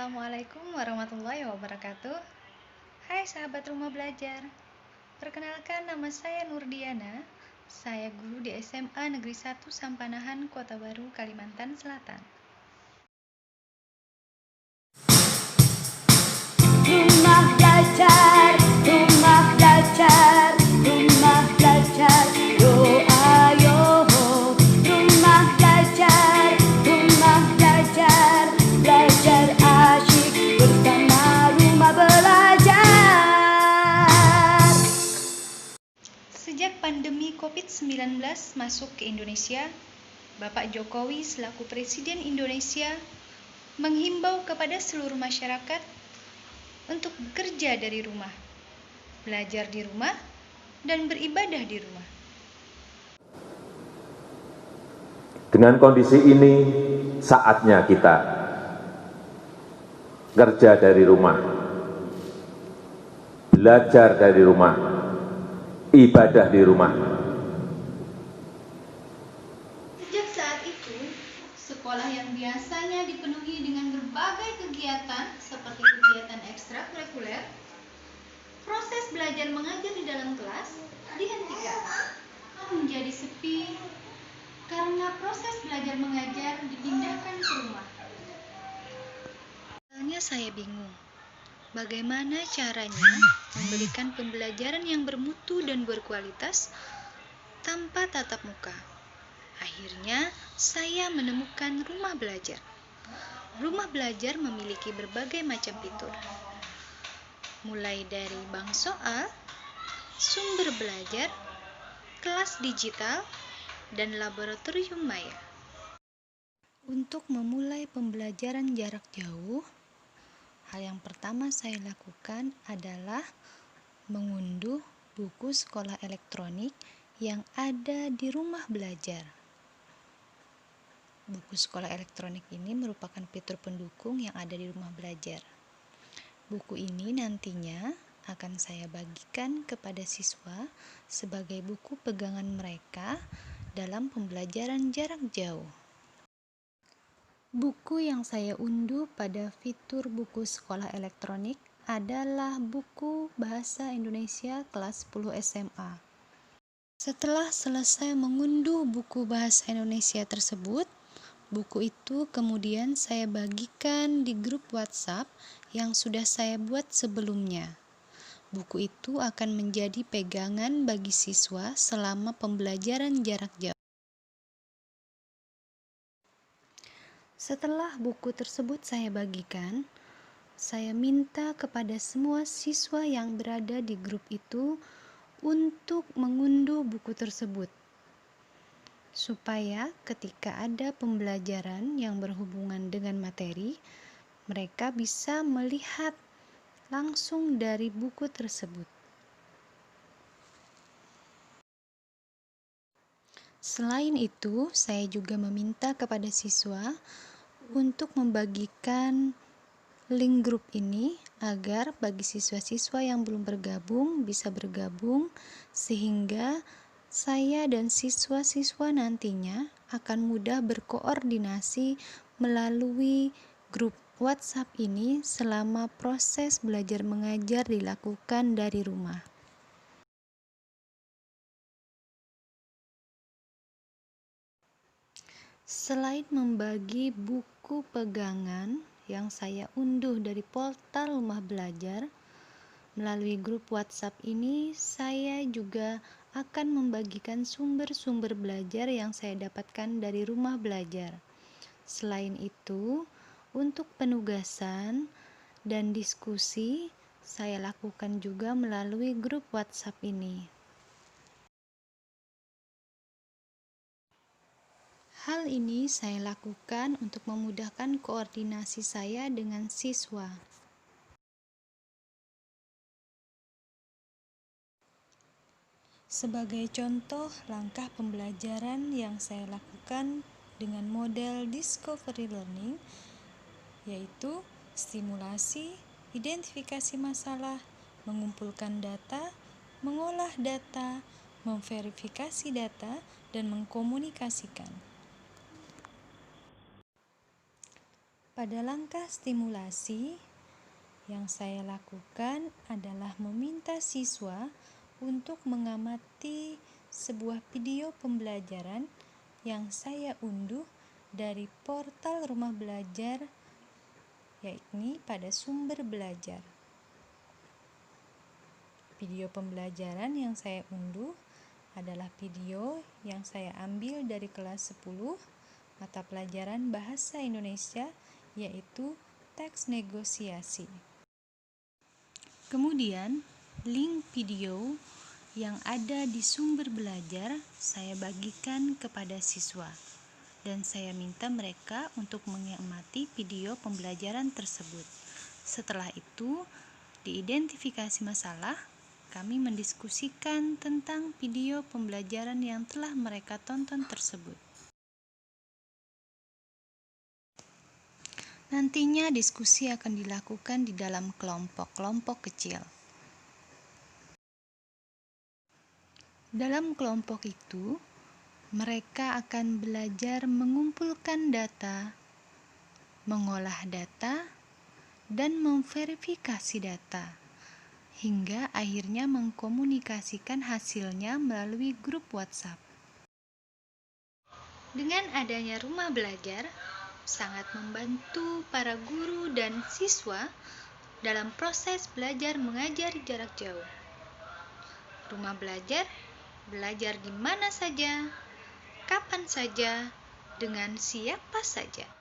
Assalamualaikum warahmatullahi wabarakatuh. Hai sahabat rumah belajar. Perkenalkan, nama saya Nurdiana. Saya guru di SMA Negeri 1 Sampanahan, Kota Baru, Kalimantan Selatan. Rumah belajar, rumah belajar, rumah belajar. Yo ayo, rumah belajar, belajar asyik bersama rumah belajar. Sejak pandemi COVID-19 masuk ke Indonesia, Bapak Jokowi selaku Presiden Indonesia menghimbau kepada seluruh masyarakat untuk bekerja dari rumah, belajar di rumah, dan beribadah di rumah. Dengan kondisi ini, saatnya kita kerja dari rumah, belajar dari rumah, ibadah di rumah. Sejak saat itu, sekolah yang biasanya dipenuhi dengan berbagai kegiatan seperti kegiatan ekstrakurikuler, proses belajar mengajar di dalam kelas dihentikan, menjadi sepi karena proses belajar mengajar dipindahkan ke rumah. Awalnya saya bingung, bagaimana caranya memberikan pembelajaran yang bermutu dan berkualitas tanpa tatap muka. Akhirnya, saya menemukan rumah belajar. Rumah belajar memiliki berbagai macam fitur, mulai dari bank soal, sumber belajar, kelas digital, dan laboratorium maya. Untuk memulai pembelajaran jarak jauh, hal yang pertama saya lakukan adalah mengunduh buku sekolah elektronik yang ada di rumah belajar. Buku sekolah elektronik ini merupakan fitur pendukung yang ada di rumah belajar. Buku ini nantinya akan saya bagikan kepada siswa sebagai buku pegangan mereka dalam pembelajaran jarak jauh. Buku yang saya unduh pada fitur buku sekolah elektronik adalah buku Bahasa Indonesia kelas 10 SMA. Setelah selesai mengunduh buku Bahasa Indonesia tersebut, buku itu kemudian saya bagikan di grup WhatsApp yang sudah saya buat sebelumnya. Buku itu akan menjadi pegangan bagi siswa selama pembelajaran jarak jauh. Setelah buku tersebut saya bagikan, saya minta kepada semua siswa yang berada di grup itu untuk mengunduh buku tersebut, supaya ketika ada pembelajaran yang berhubungan dengan materi, mereka bisa melihat langsung dari buku tersebut. Selain itu, saya juga meminta kepada siswa untuk membagikan link grup ini agar bagi siswa-siswa yang belum bergabung bisa bergabung, sehingga saya dan siswa-siswa nantinya akan mudah berkoordinasi melalui grup WhatsApp ini selama proses belajar mengajar dilakukan dari rumah. Selain membagi buku pegangan yang saya unduh dari portal Rumah Belajar, melalui grup WhatsApp ini saya juga akan membagikan sumber-sumber belajar yang saya dapatkan dari rumah belajar. Selain itu, untuk penugasan dan diskusi saya lakukan juga melalui grup WhatsApp ini. Hal ini saya lakukan untuk memudahkan koordinasi saya dengan siswa. Sebagai contoh langkah pembelajaran yang saya lakukan dengan model discovery learning, yaitu stimulasi, identifikasi masalah, mengumpulkan data, mengolah data, memverifikasi data, dan mengkomunikasikan. Pada langkah stimulasi, yang saya lakukan adalah meminta siswa untuk mengamati sebuah video pembelajaran yang saya unduh dari portal Rumah Belajar, yakni pada sumber belajar. Video pembelajaran yang saya unduh adalah video yang saya ambil dari kelas 10 mata pelajaran Bahasa Indonesia, yaitu teks negosiasi. Kemudian, link video yang ada di sumber belajar saya bagikan kepada siswa, dan saya minta mereka untuk mengamati video pembelajaran tersebut. Setelah itu, diidentifikasi masalah, kami mendiskusikan tentang video pembelajaran yang telah mereka tonton tersebut. Nantinya diskusi akan dilakukan di dalam kelompok-kelompok kecil. Dalam kelompok itu, mereka akan belajar mengumpulkan data, mengolah data, dan memverifikasi data, hingga akhirnya mengkomunikasikan hasilnya melalui grup WhatsApp. Dengan adanya rumah belajar, sangat membantu para guru dan siswa dalam proses belajar mengajar jarak jauh. Rumah belajar di mana saja, kapan saja, dengan siapa saja.